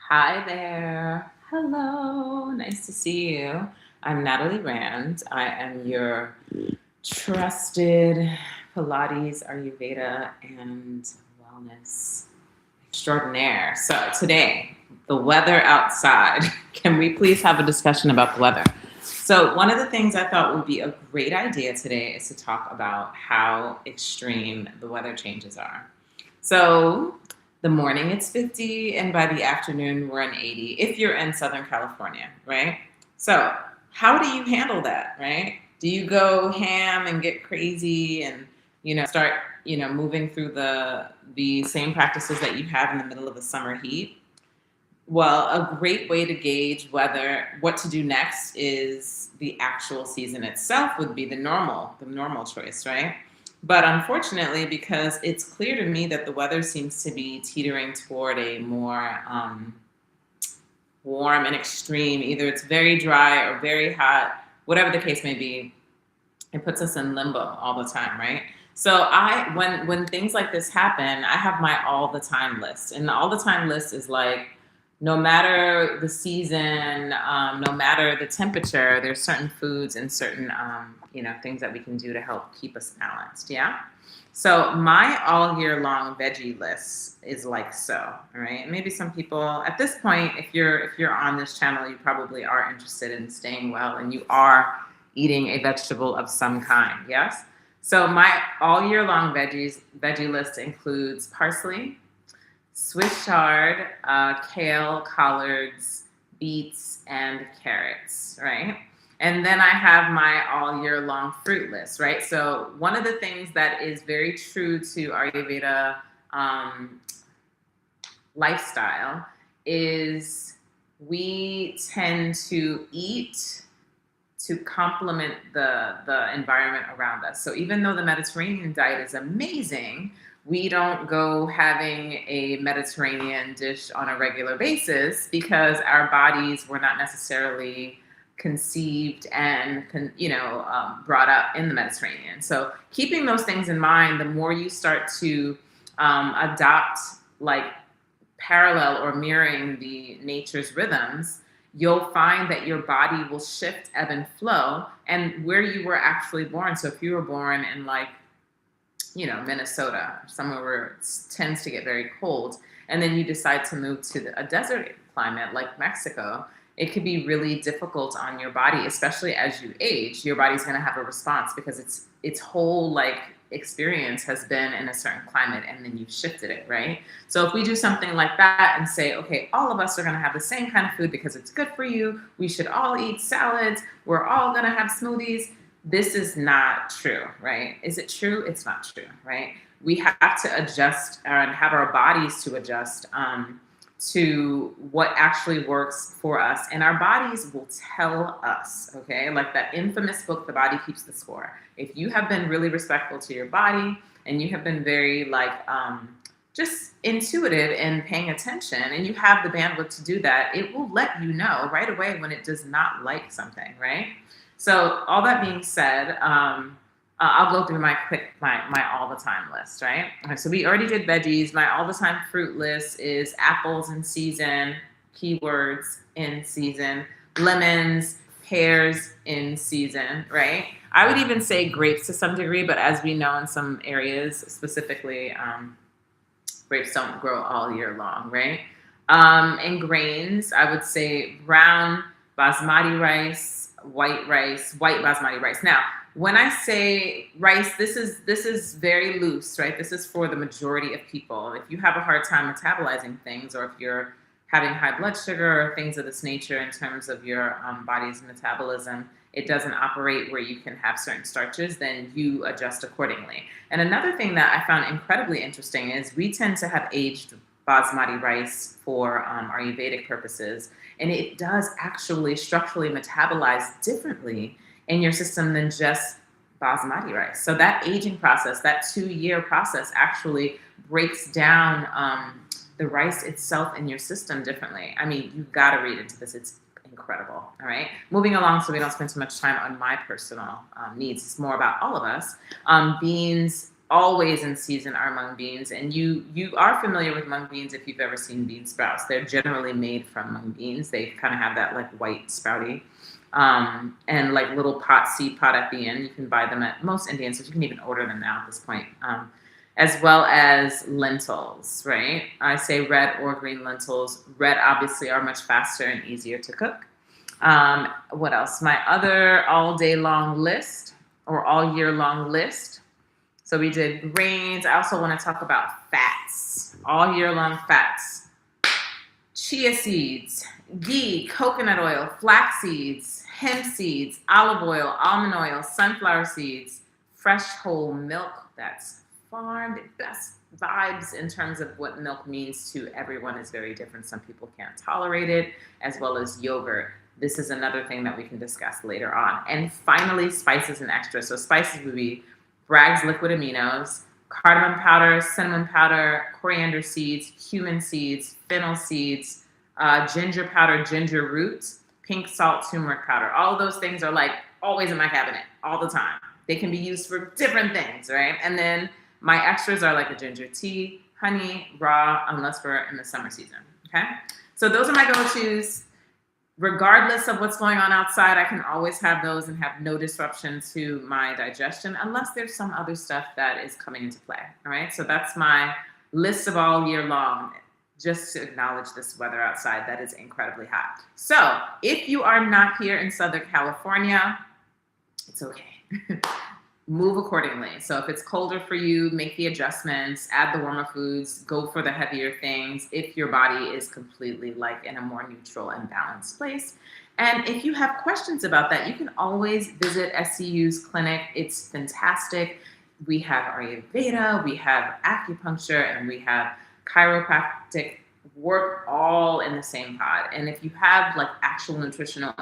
Hi there. Hello. Nice to see you. I'm Natalie Rand. I am your trusted Pilates, Ayurveda, and wellness extraordinaire. So, today, the weather outside. Can we please have a discussion about the weather? So, one of the things I thought would be a great idea today is to talk about how extreme the weather changes are. So, the morning it's 50, and by the afternoon we're in 80, if you're in Southern California, right? So, how do you handle that, right? Do you go ham and get crazy and start moving through the same practices that you have in the middle of the summer heat? Well, a great way to gauge whether what to do next is the actual season itself would be the normal choice, right? But unfortunately, because it's clear to me that the weather seems to be teetering toward a more warm and extreme, either it's very dry or very hot, whatever the case may be, it puts us in limbo all the time, right? So when things like this happen, I have my all the time list, and the all the time list is like, no matter the season, no matter the temperature, there's certain foods and certain things that we can do to help keep us balanced. Yeah. So my all year long veggie list is like so. All right. Maybe some people at this point, if you're on this channel, you probably are interested in staying well, and you are eating a vegetable of some kind. Yes. So my all year long veggie list includes parsley, Swiss chard, kale, collards, beets, and carrots, right? And then I have my all year long fruit list, right? So one of the things that is very true to Ayurveda um, lifestyle is we tend to eat to complement the environment around us. So even though the Mediterranean diet is amazing, we don't go having a Mediterranean dish on a regular basis because our bodies were not necessarily conceived and brought up in the Mediterranean. So keeping those things in mind, the more you start to adopt like parallel or mirroring the nature's rhythms, you'll find that your body will shift, ebb and flow, and where you were actually born. So if you were born in like, Minnesota, somewhere where it tends to get very cold, and then you decide to move to a desert climate like Mexico, it could be really difficult on your body, especially as you age. Your body's going to have a response because its whole like experience has been in a certain climate, and then you've shifted it, right? So if we do something like that and say, okay, all of us are going to have the same kind of food because it's good for you, we should all eat salads, we're all going to have smoothies. This is not true, right? Is it true? It's not true, right? We have to adjust and have our bodies to adjust to what actually works for us. And our bodies will tell us, okay? Like that infamous book, The Body Keeps the Score. If you have been really respectful to your body and you have been very like just intuitive and paying attention, and you have the bandwidth to do that, it will let you know right away when it does not like something, right? So all that being said, I'll go through my all the time list, right? Okay, so we already did veggies. My all the time fruit list is apples in season, keywords in season, lemons, pears in season, right? I would even say grapes to some degree, but as we know in some areas, specifically, grapes don't grow all year long, right? And grains, I would say brown basmati rice, white basmati rice. Now, when I say rice, this is very loose, right? This is for the majority of people. If you have a hard time metabolizing things, or if you're having high blood sugar or things of this nature in terms of your body's metabolism, it doesn't operate where you can have certain starches, then you adjust accordingly. And another thing that I found incredibly interesting is we tend to have aged basmati rice for Ayurvedic purposes, and it does actually structurally metabolize differently in your system than just basmati rice. So that aging process, that 2-year process, actually breaks down the rice itself in your system differently. I mean, you've got to read into this. It's incredible. All right. Moving along so we don't spend too much time on my personal needs. It's more about all of us. Beans always in season are mung beans, and you are familiar with mung beans if you've ever seen bean sprouts. They're generally made from mung beans. They kind of have that like white sprouty and like little seed pot at the end. You can buy them at most Indian stores. You can even order them now at this point. As well as lentils, right? I say red or green lentils. Red obviously are much faster and easier to cook. What else? My other all day long list or all year long list. So we did grains. I also want to talk about fats, all year long fats. Chia seeds, ghee, coconut oil, flax seeds, hemp seeds, olive oil, almond oil, sunflower seeds, fresh whole milk that's farmed. Best vibes in terms of what milk means to everyone is very different. Some people can't tolerate it, as well as yogurt. This is another thing that we can discuss later on. And finally, spices and extras. So spices would be Bragg's liquid aminos, cardamom powder, cinnamon powder, coriander seeds, cumin seeds, fennel seeds, ginger powder, ginger roots, pink salt, turmeric powder. All of those things are like always in my cabinet all the time. They can be used for different things, right? And then my extras are like a ginger tea, honey, raw, unless we're in the summer season, okay? So those are my go-tos. Regardless of what's going on outside, I can always have those and have no disruption to my digestion unless there's some other stuff that is coming into play, all right? So that's my list of all year long, just to acknowledge this weather outside that is incredibly hot. So if you are not here in Southern California, it's okay. Move accordingly. So if it's colder for you, make the adjustments, add the warmer foods, go for the heavier things if your body is completely like in a more neutral and balanced place. And if you have questions about that, you can always visit SCU's clinic. It's fantastic. We have Ayurveda, we have acupuncture, and we have chiropractic work all in the same pod. And if you have like actual nutritional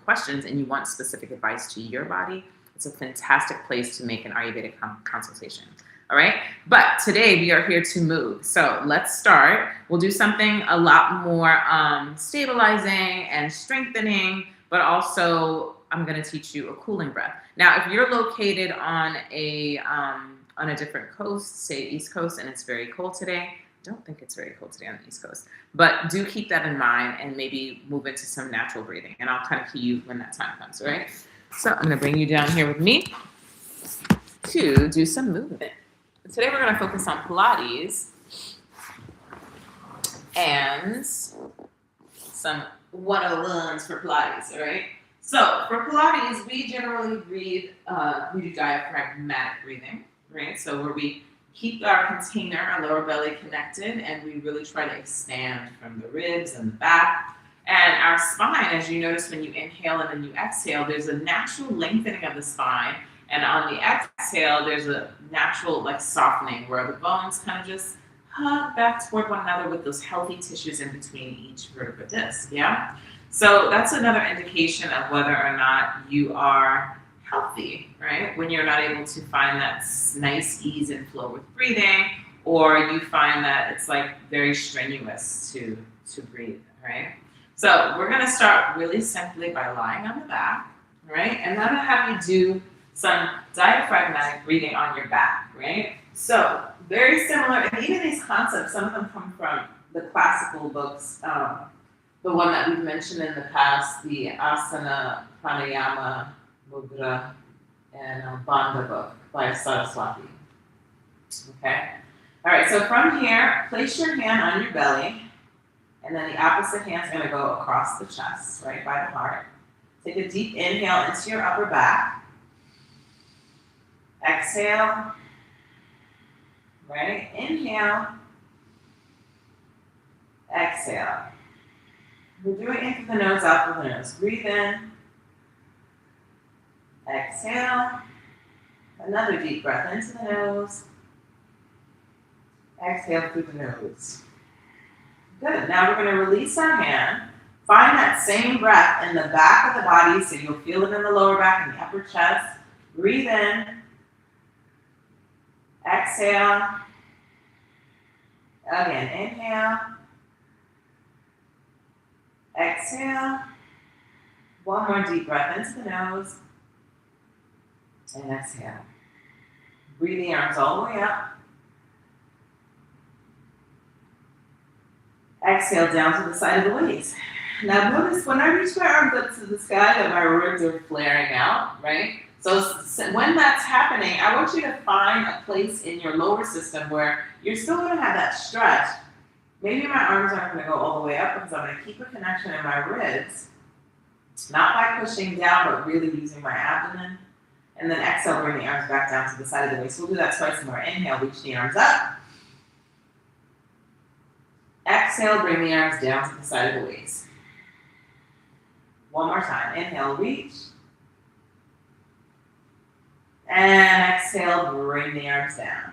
questions and you want specific advice to your body, it's a fantastic place to make an Ayurvedic consultation. All right. But today we are here to move. So let's start. We'll do something a lot more stabilizing and strengthening, but also I'm going to teach you a cooling breath. Now, if you're located on a different coast, say East Coast, and it's very cold today, I don't think it's very cold today on the East Coast, but do keep that in mind and maybe move into some natural breathing. And I'll kind of key you when that time comes, all right? So I'm going to bring you down here with me to do some movement. Today we're going to focus on Pilates and some 101s for Pilates, all right? So for Pilates, we generally breathe, we do diaphragmatic breathing, right? So where we keep our container, our lower belly connected, and we really try to expand from the ribs and the back. And our spine, as you notice when you inhale and then you exhale, there's a natural lengthening of the spine. And on the exhale, there's a natural like softening where the bones kind of just hug back toward one another with those healthy tissues in between each vertebral disc, yeah? So that's another indication of whether or not you are healthy, right? When you're not able to find that nice ease and flow with breathing, or you find that it's like very strenuous to breathe, right? So we're going to start really simply by lying on the back, right? And then I'm going to have you do some diaphragmatic breathing on your back, right? So very similar, and even these concepts, some of them come from the classical books. The one that we've mentioned in the past, the Asana, Pranayama, Mudra, and Bandha book by Saraswati. Okay? All right, so from here, place your hand on your belly. And then the opposite hand's going to go across the chest, right by the heart. Take a deep inhale into your upper back. Exhale. Right? Inhale. Exhale. We're doing in through the nose, out through the nose. Breathe in. Exhale. Another deep breath into the nose. Exhale through the nose. Good. Now we're going to release our hand. Find that same breath in the back of the body, so you'll feel it in the lower back and the upper chest. Breathe in. Exhale. Again, inhale. Exhale. One more deep breath into the nose. And exhale. Breathe the arms all the way up. Exhale down to the side of the waist. Now notice when I reach my arms up to the sky that my ribs are flaring out, right? So when that's happening, I want you to find a place in your lower system where you're still going to have that stretch. Maybe my arms aren't going to go all the way up because I'm going to keep a connection in my ribs, not by pushing down, but really using my abdomen. And then exhale, bring the arms back down to the side of the waist. We'll do that twice more. Inhale, reach the arms up. Exhale, bring the arms down to the side of the waist. One more time. Inhale, reach. And exhale, bring the arms down.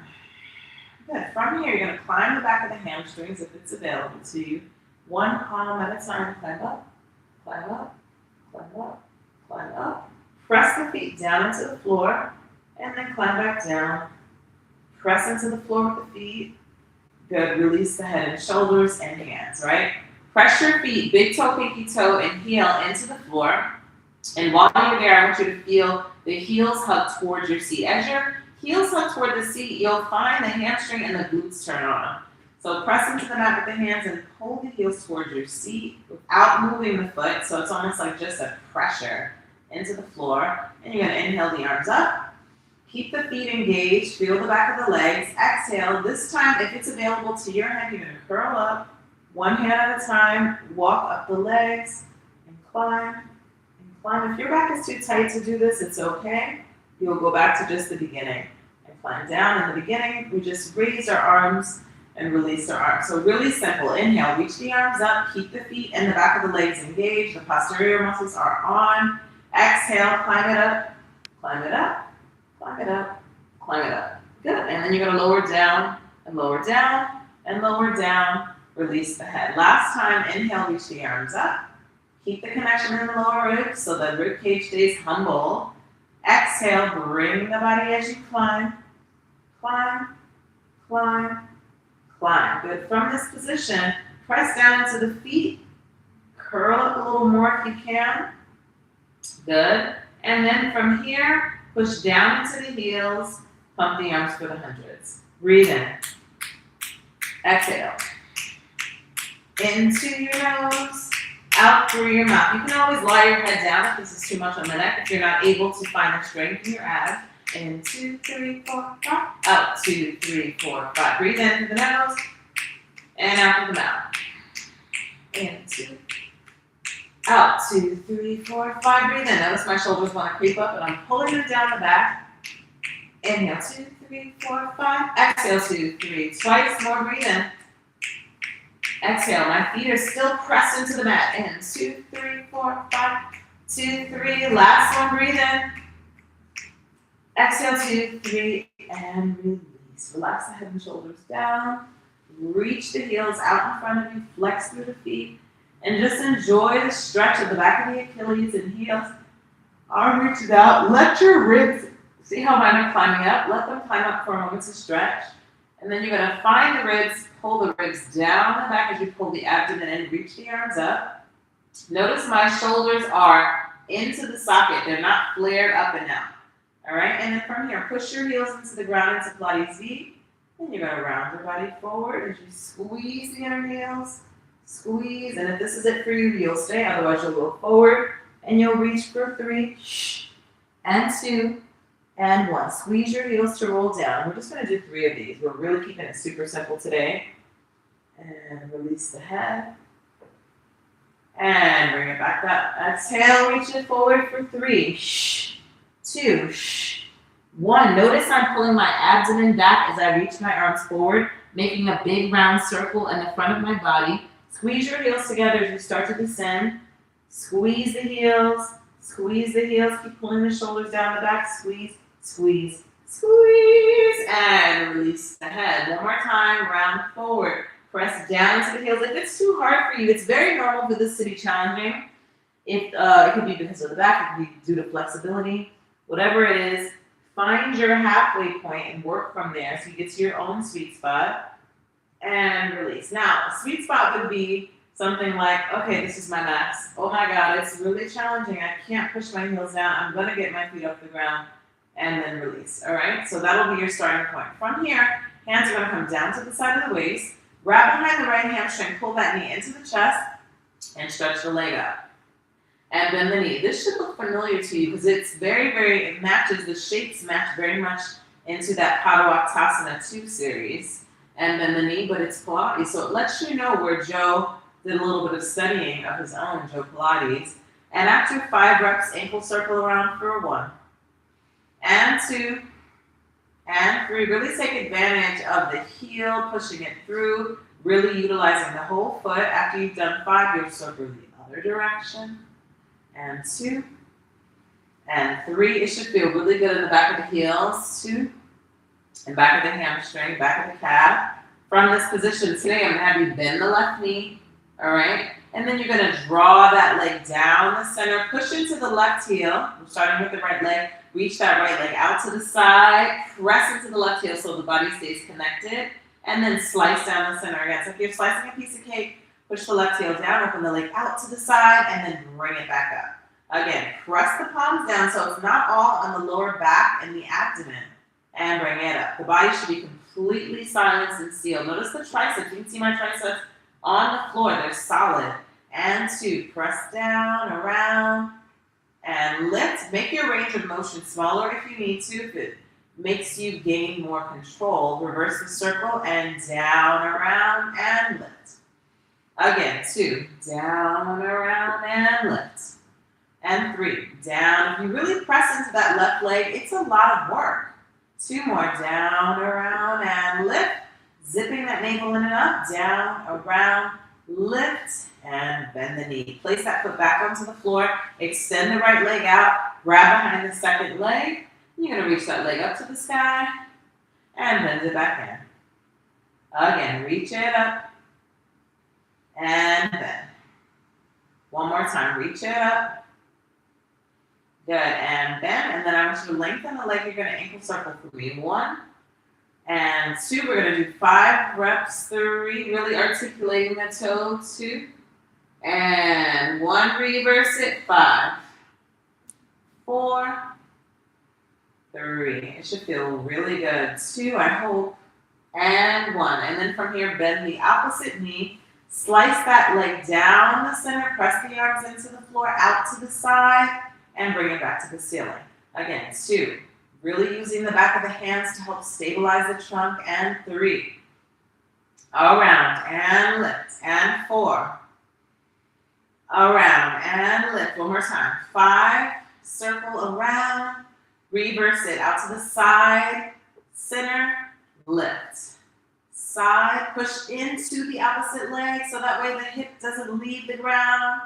Good. From here, you're going to climb the back of the hamstrings if it's available to you. One palm at a time. Climb up, climb up, climb up, climb up. Press the feet down into the floor, and then climb back down. Press into the floor with the feet. Good. Release the head and shoulders and hands, right? Press your feet, big toe, pinky toe, and heel into the floor. And while you're there, I want you to feel the heels hug towards your seat. As your heels hug toward the seat, you'll find the hamstring and the glutes turn on. So press into the mat with the hands and pull the heels towards your seat without moving the foot. So it's almost like just a pressure into the floor. And you're going to inhale the arms up. Keep the feet engaged. Feel the back of the legs. Exhale. This time, if it's available to your hand, you're going to curl up. One hand at a time. Walk up the legs and climb. If your back is too tight to do this, it's okay. You'll go back to just the beginning and climb down. In the beginning, we just raise our arms and release our arms. So really simple. Inhale, reach the arms up. Keep the feet and the back of the legs engaged. The posterior muscles are on. Exhale, climb it up, climb it up, climb it up, climb it up. Good. And then you're going to lower down and lower down and lower down. Release the head. Last time, inhale, reach the arms up. Keep the connection in the lower ribs so the rib cage stays humble. Exhale, bring the body as you climb. Climb, climb, climb. Good. From this position, press down into the feet. Curl up a little more if you can. Good. And then from here, push down into the heels. Pump the arms for the hundreds. Breathe in. Exhale. Into your nose. Out through your mouth. You can always lie your head down if this is too much on the neck, if you're not able to find the strength in your abs. In 2, 3, 4, 5. Out 2, 3, 4, 5. Breathe in through the nose and out through the mouth. In 2. Out 2, 3, 4, 5. Breathe in. Notice my shoulders want to creep up, and I'm pulling them down the back. Inhale 2, 3, 4, 5. Exhale 2, 3. Twice more. Breathe in. Exhale, my feet are still pressed into the mat. In 2, 3, 4, 5, 2, 3. Last one, breathe in. Exhale, 2, 3, and release. Relax the head and shoulders down. Reach the heels out in front of you. Flex through the feet. And just enjoy the stretch of the back of the Achilles and heels. Arm reaches out. Let your ribs, see how mine are climbing up? Let them climb up for a moment to stretch. And then you're going to find the ribs. Pull the ribs down the back as you pull the abdomen in. Reach the arms up. Notice my shoulders are into the socket. They're not flared up and down. All right? And then from here, push your heels into the ground into Pilates V. And you're going to round your body forward as you squeeze the inner heels. Squeeze. And if this is it for you, you'll stay. Otherwise, you'll go forward. And you'll reach for 3 and 2 and 1. Squeeze your heels to roll down. We're just going to do 3 of these. We're really keeping it super simple today. And release the head. And bring it back up. Exhale, reach it forward for 3, 2, 1. Notice I'm pulling my abdomen back as I reach my arms forward, making a big round circle in the front of my body. Squeeze your heels together as you start to descend. Squeeze the heels. Squeeze the heels. Keep pulling the shoulders down the back. Squeeze, squeeze, squeeze. And release the head. One more time. Round forward. Press down into the heels. If it's too hard for you, it's very normal for this to be challenging. It could be because of the back. It could be due to flexibility. Whatever it is, find your halfway point and work from there so you get to your own sweet spot. And release. Now, a sweet spot would be something like, okay, this is my max. Oh my God, it's really challenging. I can't push my heels down. I'm going to get my feet off the ground. and then release. All right, so that'll be your starting point. From here, hands are going to come down to the side of the waist, grab behind the right hamstring, pull that knee into the chest, and stretch the leg out. And bend the knee. This should look familiar to you because it's it matches, the shapes match very much into that Padavaktasana 2 series. And bend the knee, but it's Pilates. So it lets you know where Joe did a little bit of studying of his own, Joe Pilates. And after 5 reps, ankle circle around for 1, and 2, and 3. Really take advantage of the heel, pushing it through, really utilizing the whole foot. After you've done 5, you'll circle the other direction. And 2, and 3. It should feel really good in the back of the heels. 2, and back of the hamstring, back of the calf. From this position today, I'm going to have you bend the left knee, all right? And then you're going to draw that leg down the center, push into the left heel. I'm starting with the right leg. Reach that right leg out to the side, press into the left heel so the body stays connected, and then slice down the center again. So if you're slicing a piece of cake, push the left heel down, open the leg out to the side, and then bring it back up. Again, press the palms down so it's not all on the lower back and the abdomen, and bring it up. The body should be completely silenced and sealed. Notice the triceps. You can see my triceps on the floor. They're solid. And 2, press down, around, and lift. Make your range of motion smaller if you need to. If it makes you gain more control, reverse the circle and down, around, and lift. Again, 2, down, around, and lift. And 3, down. If you really press into that left leg, it's a lot of work. 2 more, down, around, and lift. Zipping that navel in and up, down, around, lift, and bend the knee. Place that foot back onto the floor. Extend the right leg out. Grab behind the second leg. You're going to reach that leg up to the sky and bend it back in. Again, reach it up and bend. One more time. Reach it up. Good. And bend. And then I want you to lengthen the leg. You're going to ankle circle for me. 1 and 2. We're going to do 5 reps. 3. Really articulating the toe. 2. And 1. Reverse it. 5. 4. 3. It should feel really good. 2, I hope. And 1. And then from here, bend the opposite knee. Slice that leg down the center. Press the arms into the floor, out to the side, and bring it back to the ceiling. Again, 2. Really using the back of the hands to help stabilize the trunk. And 3. Around and lift. And 4. Around and lift. One more time. 5. Circle around. Reverse it out to the side. Center. Lift. Side. Push into the opposite leg so that way the hip doesn't leave the ground.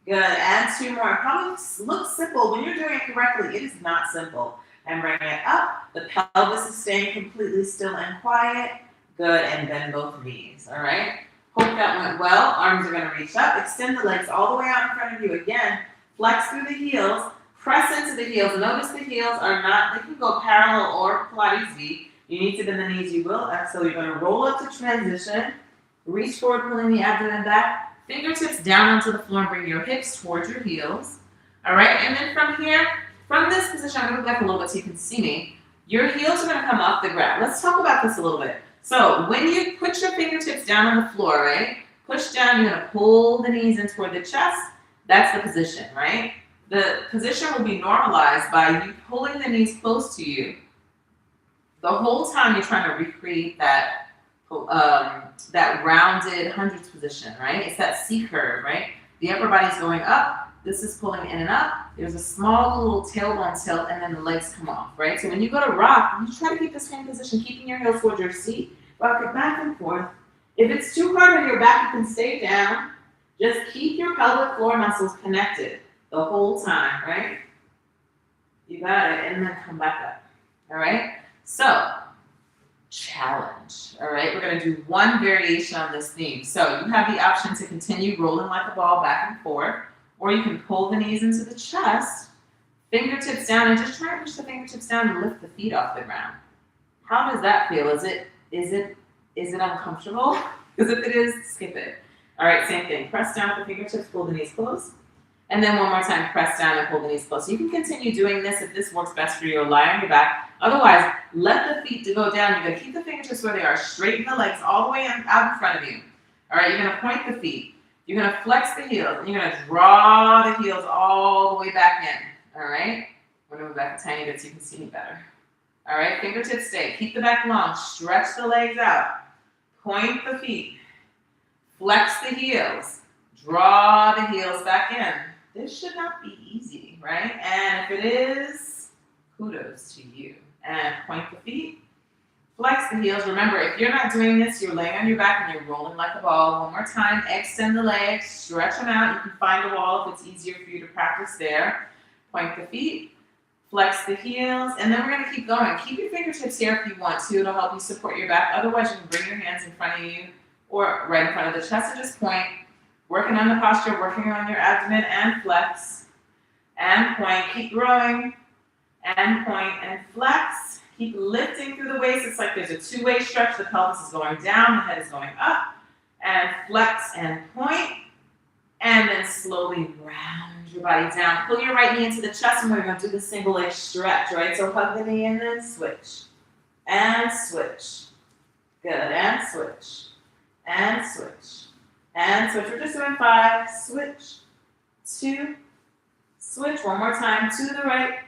Good. And 2 more. It probably looks simple. When you're doing it correctly, it is not simple. And bring it up. The pelvis is staying completely still and quiet. Good. And bend both knees. All right. Hope that went well. Arms are going to reach up. Extend the legs all the way out in front of you. Again, flex through the heels. Press into the heels. Notice the heels are not, they can go parallel or Pilates V. You need to bend the knees, you will. Exhale, you're going to roll up to transition. Reach forward, pulling the abdomen back. Fingertips down onto the floor and bring your hips towards your heels. All right, and then from here, from this position, I'm going to go back a little bit so you can see me. Your heels are going to come off the ground. Let's talk about this a little bit. So when you put your fingertips down on the floor, right? Push down, you're going to pull the knees in toward the chest. That's the position, right? The position will be normalized by you pulling the knees close to you. The whole time you're trying to recreate that that rounded hundreds position, right? It's that C curve, right? The upper body's going up. This is pulling in and up. There's a small little tailbone tilt, and then the legs come off, right? So when you go to rock, you try to keep the same position, keeping your heels towards your seat. Rock it back and forth. If it's too hard on your back, you can stay down. Just keep your pelvic floor muscles connected the whole time, right? You got it, and then come back up, all right? So, challenge, all right? We're gonna do one variation on this theme. So you have the option to continue rolling like a ball back and forth, or you can pull the knees into the chest, fingertips down, and just try to push the fingertips down and lift the feet off the ground. How does that feel? Is it uncomfortable? Because if it is, skip it. All right, same thing. Press down with the fingertips, pull the knees close. And then one more time, press down and pull the knees close. So you can continue doing this if this works best for you, or lie on your back. Otherwise, let the feet go down. You're gonna keep the fingertips where they are. Straighten the legs all the way out in front of you. All right, you're gonna point the feet. You're gonna flex the heels, and you're gonna draw the heels all the way back in. All right? I'm gonna move back a tiny bit so you can see me better. All right, fingertips stay. Keep the back long. Stretch the legs out. Point the feet. Flex the heels. Draw the heels back in. This should not be easy, right? And if it is, kudos to you. And point the feet. Flex the heels. Remember, if you're not doing this, you're laying on your back and you're rolling like a ball. One more time. Extend the legs. Stretch them out. You can find a wall if it's easier for you to practice there. Point the feet. Flex the heels. And then we're going to keep going. Keep your fingertips here if you want to. It'll help you support your back. Otherwise, you can bring your hands in front of you or right in front of the chest and just point. Working on the posture, working on your abdomen, and flex, and point. Keep growing, and point, and flex. Keep lifting through the waist. It's like there's a two-way stretch. The pelvis is going down, the head is going up, and flex, and point, and then slowly round your body down. Pull your right knee into the chest, and we're going to do the single leg stretch, right? So hug the knee, and then switch, and switch. Good, and switch, and switch. And switch. We're just doing 5. Switch. 2. Switch. One more time. To the right.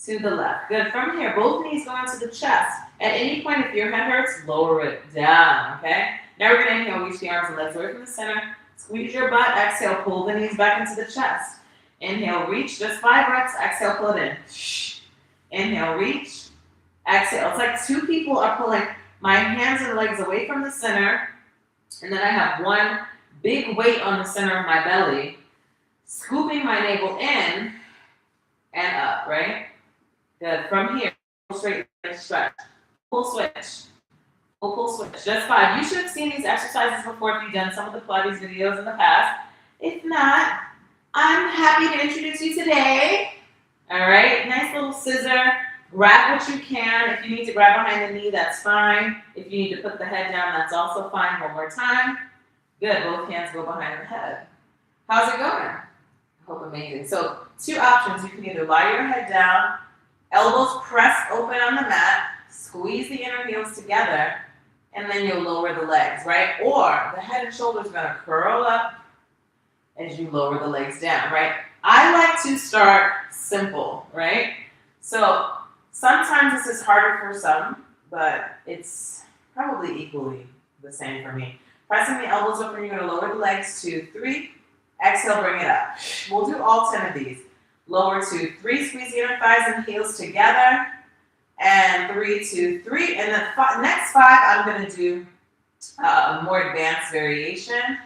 To the left. Good. From here, both knees go into the chest. At any point, if your head hurts, lower it down. Okay? Now we're going to inhale. Reach the arms and legs away from the center. Squeeze your butt. Exhale. Pull the knees back into the chest. Inhale. Reach. Just 5 reps. Exhale. Pull it in. Inhale. Reach. Exhale. It's like 2 people are pulling my hands and legs away from the center. And then I have one big weight on the center of my belly, scooping my navel in and up, right? Good. From here, pull straight leg stretch. Pull switch. Pull switch. Just 5. You should have seen these exercises before if you've done some of the Pilates videos in the past. If not, I'm happy to introduce you today. All right. Nice little scissor. Grab what you can. If you need to grab behind the knee, that's fine. If you need to put the head down, that's also fine. One more time. Good. Both hands go behind the head. How's it going? I hope amazing. So 2 options. You can either lie your head down, elbows press open on the mat, squeeze the inner heels together, and then you'll lower the legs, right? Or the head and shoulders are going to curl up as you lower the legs down, right? I like to start simple, right? So sometimes this is harder for some, but it's probably equally the same for me. Pressing the elbows open, you're going to lower the legs. 2, 3. Exhale, bring it up. We'll do all 10 of these. Lower 2, 3. Squeeze the inner thighs and heels together. And 3, 2, 3. And the next 5, I'm going to do a more advanced variation.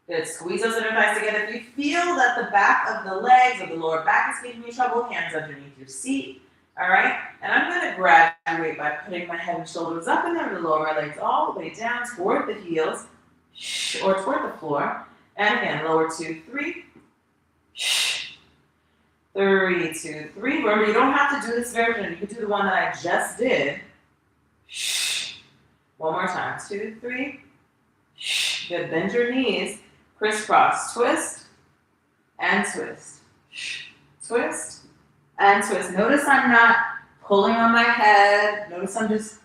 Good. Squeeze those inner thighs together. If you feel that the back of the legs or the lower back is giving you trouble, hands underneath your seat. All right? And I'm going to graduate by putting my head and shoulders up, and then I'm going to lower my legs all the way down toward the heels or toward the floor. And again, lower 2, 3. 3, 2, 3. Remember, you don't have to do this version. You can do the one that I just did. One more time. 2, 3. Good. Bend your knees. Crisscross. Twist and twist. Twist and twist. Notice I'm not pulling on my head. Notice I'm just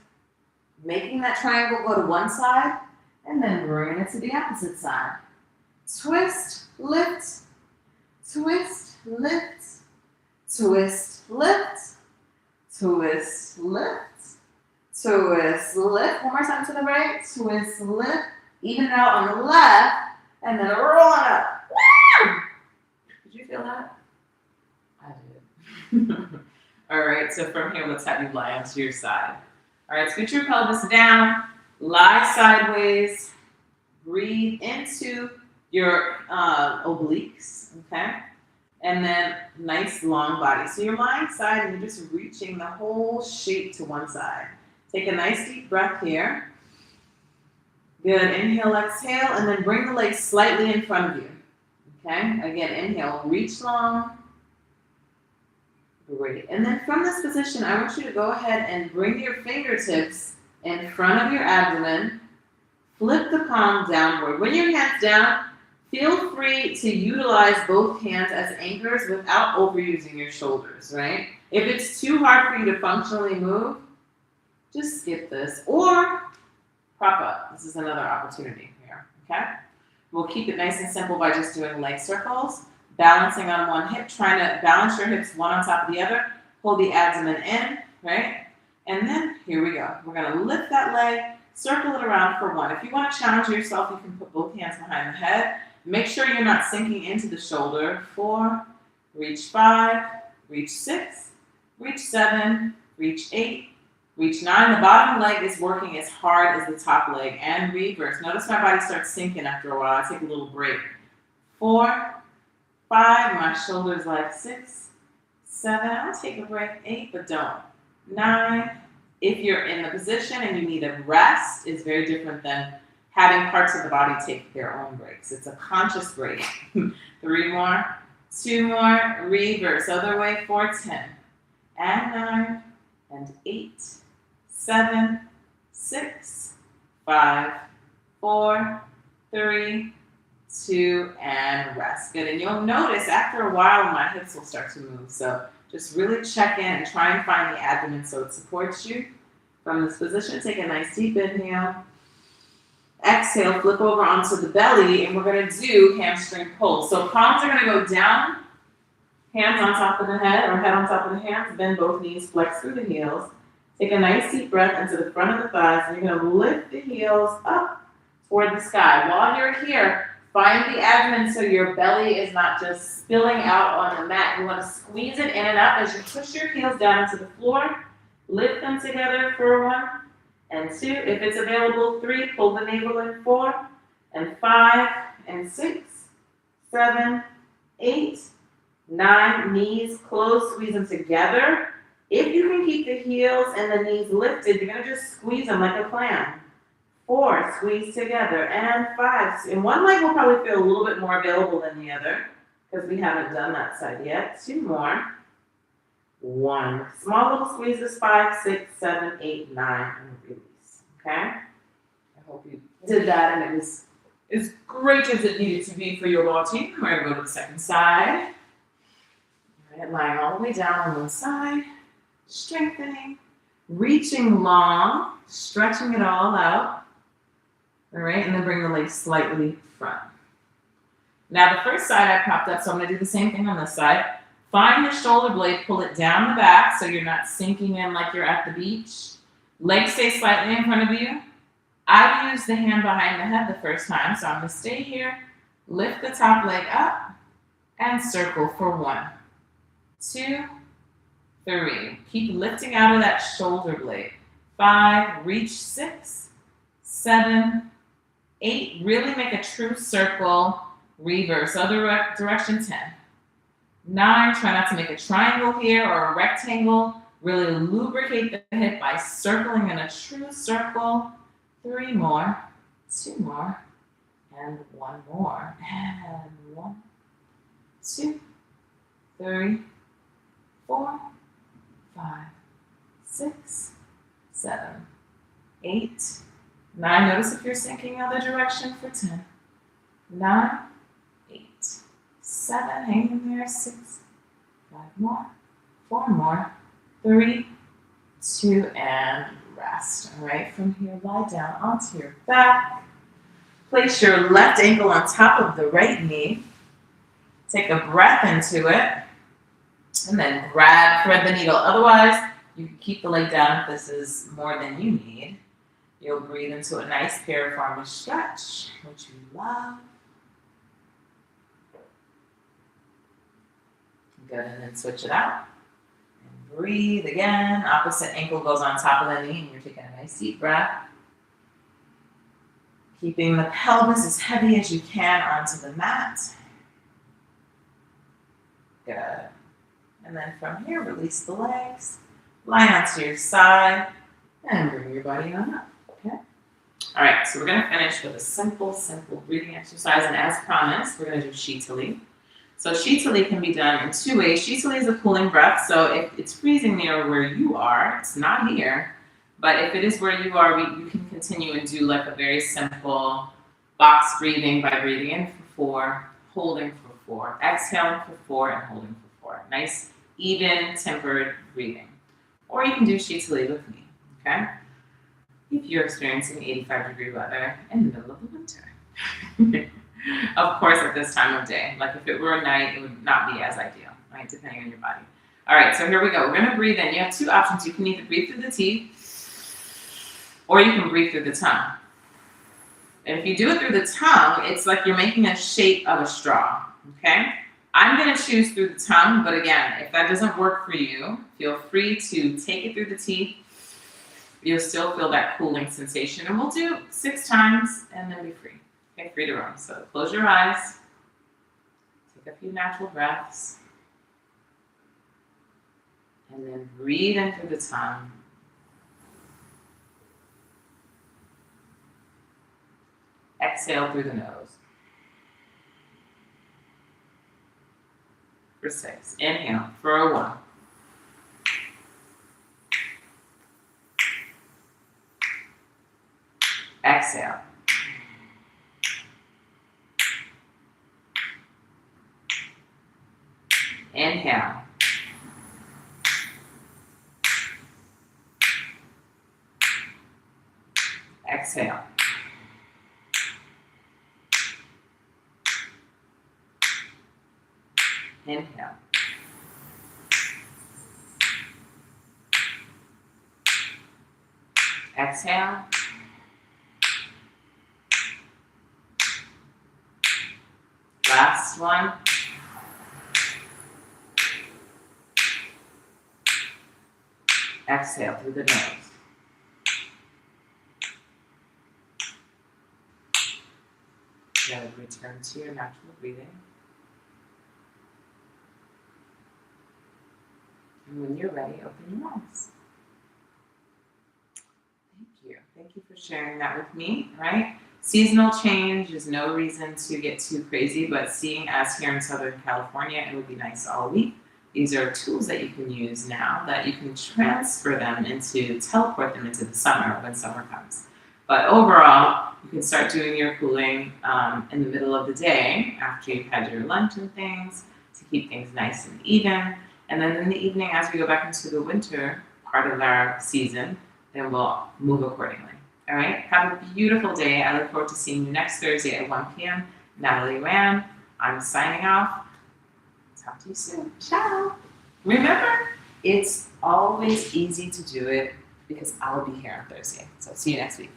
making that triangle go to one side and then bringing it to the opposite side. Twist, lift, twist, lift, twist, lift, twist, lift, twist, lift. One more time to the right. Twist, lift. Even it out on the left. And then roll on up. Woo! Did you feel that? I did. All right, so from here, let's have you lie onto your side. All right, scoot your pelvis down. Lie sideways. Breathe into your obliques, okay? And then nice long body. So you're lying side and you're just reaching the whole shape to one side. Take a nice deep breath here. Good. Inhale, exhale, and then bring the legs slightly in front of you. Okay? Again, inhale, reach long. Great. And then from this position, I want you to go ahead and bring your fingertips in front of your abdomen. Flip the palm downward. When your hands down, Feel free to utilize both hands as anchors without overusing your shoulders, right? If it's too hard for you to functionally move, just skip this or prop up. This is another opportunity here, okay? We'll keep it nice and simple by just doing leg circles, balancing on one hip, trying to balance your hips one on top of the other, hold the abdomen in, right? And then here we go. We're gonna lift that leg, circle it around for one. If you wanna challenge yourself, you can put both hands behind the head. Make sure you're not sinking into the shoulder. 4, reach 5, reach 6, reach 7, reach 8, reach 9. The bottom leg is working as hard as the top leg, and reverse. Notice my body starts sinking after a while. I take a little break. 4, 5, my shoulders like 6, 7, I'll take a break. 8, but don't. 9, if you're in the position and you need a rest, it's very different than having parts of the body take their own breaks. It's a conscious break. 3 more, 2 more, reverse, other way, 4, 10, and 9, and 8, 7, 6, 5, 4, 3, 2, and rest. Good, and you'll notice after a while my hips will start to move. So just really check in and try and find the abdomen so it supports you. From this position, take a nice deep inhale. Exhale, flip over onto the belly, and we're going to do hamstring pulls. So palms are going to go down, hands on top of the head, or head on top of the hands, bend both knees, flex through the heels. Take a nice deep breath into the front of the thighs, and you're going to lift the heels up toward the sky. While you're here, find the abdomen so your belly is not just spilling out on the mat. You want to squeeze it in and up as you push your heels down into the floor. Lift them together for 1 and 2. If it's available, 3, pull the navel in, 4 and 5 and 6, 7, 8, 9. Knees close, squeeze them together. If you can keep the heels and the knees lifted, you're going to just squeeze them like a clam. 4, squeeze together, and 5. And one leg will probably feel a little bit more available than the other because we haven't done that side yet. 2 more. 1. Small little squeezes, 5, 6, 7, 8, 9, and release. Okay? I hope you did that and it was as great as it needed to be for your body. We're going to go to the second side. All right, lying all the way down on one side, strengthening, reaching long, stretching it all out. All right, and then bring the legs slightly front. Now the first side I propped up, so I'm going to do the same thing on this side. Find the shoulder blade, pull it down the back so you're not sinking in like you're at the beach. Legs stay slightly in front of you. I used the hand behind the head the first time, so I'm going to stay here, lift the top leg up, and circle for 1, 2, 3. Keep lifting out of that shoulder blade. 5, reach 6, 7, 8. Really make a true circle. Reverse, other direction, 10. 9, try not to make a triangle here or a rectangle. Really lubricate the hip by circling in a true circle. 3 more, 2 more, and 1 more. And 1, 2, 3, 4, 5, 6, 7, 8, 9. Notice if you're sinking other direction for 10. 9, 8, 7, hang in there, 6, 5 more, 4 more, 3, 2, and rest. All right, from here, lie down onto your back. Place your left ankle on top of the right knee. Take a breath into it, and then thread the needle. Otherwise, you can keep the leg down if this is more than you need. You'll breathe into a nice piriformis stretch, which you love. Good, and then switch it out. And breathe again. Opposite ankle goes on top of the knee, and you're taking a nice deep breath. Keeping the pelvis as heavy as you can onto the mat. Good. And then from here, release the legs. Lie onto your side, and bring your body on up. Okay? All right, so we're going to finish with a simple breathing exercise, and as promised, we're going to do Shitali. So Shitali can be done in 2 ways. Shitali is a cooling breath, so if it's freezing near where you are, it's not here, but if it is where you are, you can continue and do like a very simple box breathing by breathing in for 4, holding for 4, exhaling for 4, and holding for 4. Nice, even, tempered breathing. Or you can do Shitali with me, okay? If you're experiencing 85-degree weather in the middle of the winter. Of course, at this time of day. Like if it were a night, it would not be as ideal, right? Depending on your body. All right, so here we go. We're gonna breathe in. You have 2 options. You can either breathe through the teeth, or you can breathe through the tongue. And if you do it through the tongue, it's like you're making a shape of a straw, okay? I'm gonna choose through the tongue, but again, if that doesn't work for you, feel free to take it through the teeth. You'll still feel that cooling sensation. And we'll do 6 times and then be free. Okay, free to roam. So close your eyes. Take a few natural breaths. And then breathe in through the tongue. Exhale through the nose. For 6. Inhale for a 1. Exhale. Inhale. Exhale. Inhale. Exhale. Last one. Exhale through the nose. Good. Return to your natural breathing. And when you're ready, open your eyes. Thank you. Thank you for sharing that with me, right? Seasonal change is no reason to get too crazy, but seeing as here in Southern California, it would be nice all week. These are tools that you can use now that you can transfer them into, teleport them into the summer when summer comes. But overall, you can start doing your cooling in the middle of the day after you've had your lunch and things to keep things nice and even. And then in the evening, as we go back into the winter part of our season, then we'll move accordingly. All right? Have a beautiful day. I look forward to seeing you next Thursday at 1 p.m. Natalie Rand. I'm signing off. Talk to you soon. Ciao. Remember, it's always easy to do it because I'll be here on Thursday. So see you next week.